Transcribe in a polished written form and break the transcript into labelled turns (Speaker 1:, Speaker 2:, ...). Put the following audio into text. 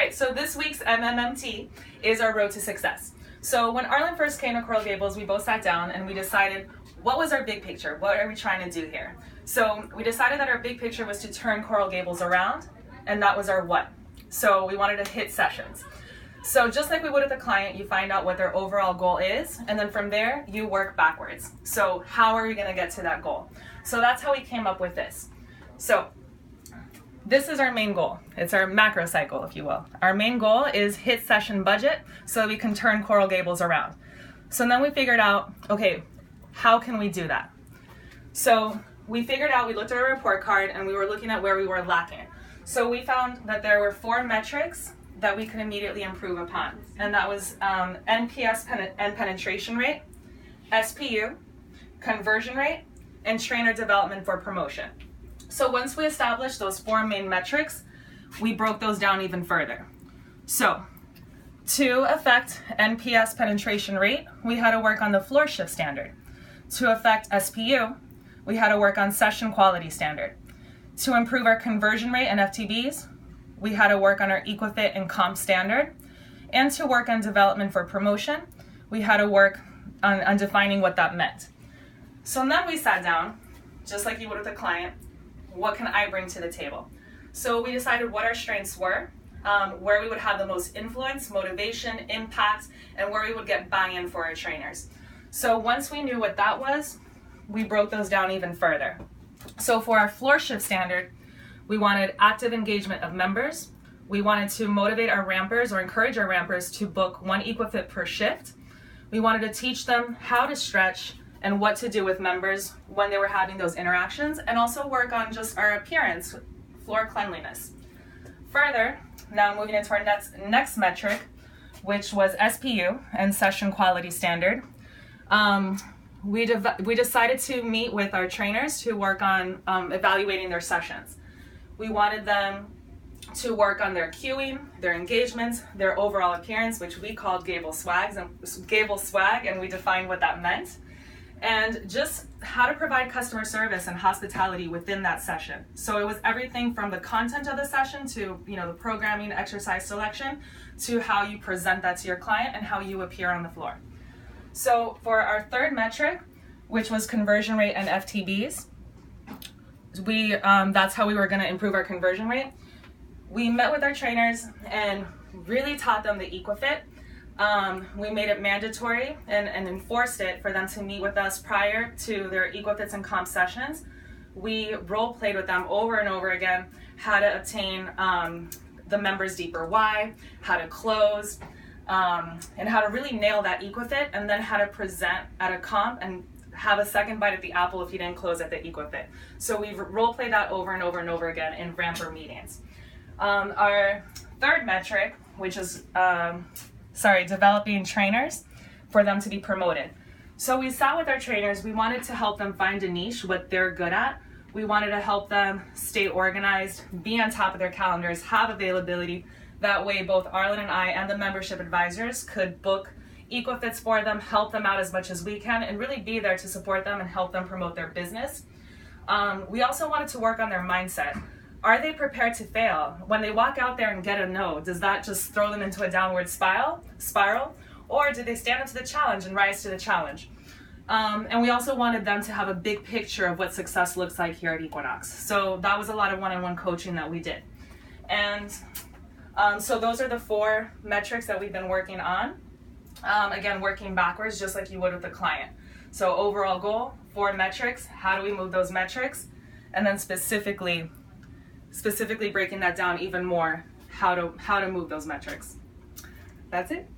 Speaker 1: Right, so this week's MMMT is our road to success. So when Arlen first came to Coral Gables, we both sat down and we decided, what was our big picture? What are we trying to do here? So we decided that our big picture was to turn Coral Gables around, and that was our what. So we wanted to hit sessions. So just like we would with a client, you find out what their overall goal is, and then from there, you work backwards. So how are we gonna get to that goal? So that's how we came up with this. So this is our main goal. It's our macro cycle, if you will. Our main goal is hit session budget so we can turn Coral Gables around. So then we figured out, okay, how can we do that? So we figured out, we looked at our report card and we were looking at where we were lacking. So we found that there were 4 metrics that we could immediately improve upon. And that was NPS and penetration rate, SPU, conversion rate, and trainer development for promotion. So once we established those 4 main metrics, we broke those down even further. So to affect NPS penetration rate, we had to work on the floor shift standard. To affect SPU, we had to work on session quality standard. To improve our conversion rate and FTBs, we had to work on our EquiFit and comp standard. And to work on development for promotion, we had to work on defining what that meant. So then we sat down, just like you would with a client, what can I bring to the table? So we decided what our strengths were, where we would have the most influence, motivation, impact, and where we would get buy-in for our trainers. So once we knew what that was, we broke those down even further. So for our floor shift standard, we wanted active engagement of members. We wanted to motivate our rampers or encourage our rampers to book 1 EquiFit per shift. We wanted to teach them how to stretch and what to do with members when they were having those interactions, and also work on just our appearance, floor cleanliness. Further, now moving into our next metric, which was SPU and session quality standard. We decided to meet with our trainers to work on evaluating their sessions. We wanted them to work on their cueing, their engagements, their overall appearance, which we called Gable swag, and we defined what that meant. And just how to provide customer service and hospitality within that session. So it was everything from the content of the session to the programming, exercise selection, to how you present that to your client and how you appear on the floor. So for our third metric, which was conversion rate and FTBs, that's how we were going to improve our conversion rate. We met with our trainers and really taught them the EquiFit. We made it mandatory and enforced it for them to meet with us prior to their EquiFits and comp sessions. We role played with them over and over again how to obtain the members' deeper why, how to close, and how to really nail that EquiFit, and then how to present at a comp and have a second bite at the apple if you didn't close at the EquiFit. So we've role played that over and over and over again in ramper meetings. Our third metric, which is developing trainers for them to be promoted. So we sat with our trainers, we wanted to help them find a niche, what they're good at. We wanted to help them stay organized, be on top of their calendars, have availability. That way both Arlen and I and the membership advisors could book EquiFits for them, help them out as much as we can, and really be there to support them and help them promote their business. We also wanted to work on their mindset. Are they prepared to fail? When they walk out there and get a no, does that just throw them into a downward spiral? Or do they stand up to the challenge and rise to the challenge? And we also wanted them to have a big picture of what success looks like here at Equinox. So that was a lot of one-on-one coaching that we did. And so those are the 4 metrics that we've been working on. Again, working backwards, just like you would with a client. So overall goal, 4 metrics, how do we move those metrics? And then specifically breaking that down even more, how to move those metrics. That's it.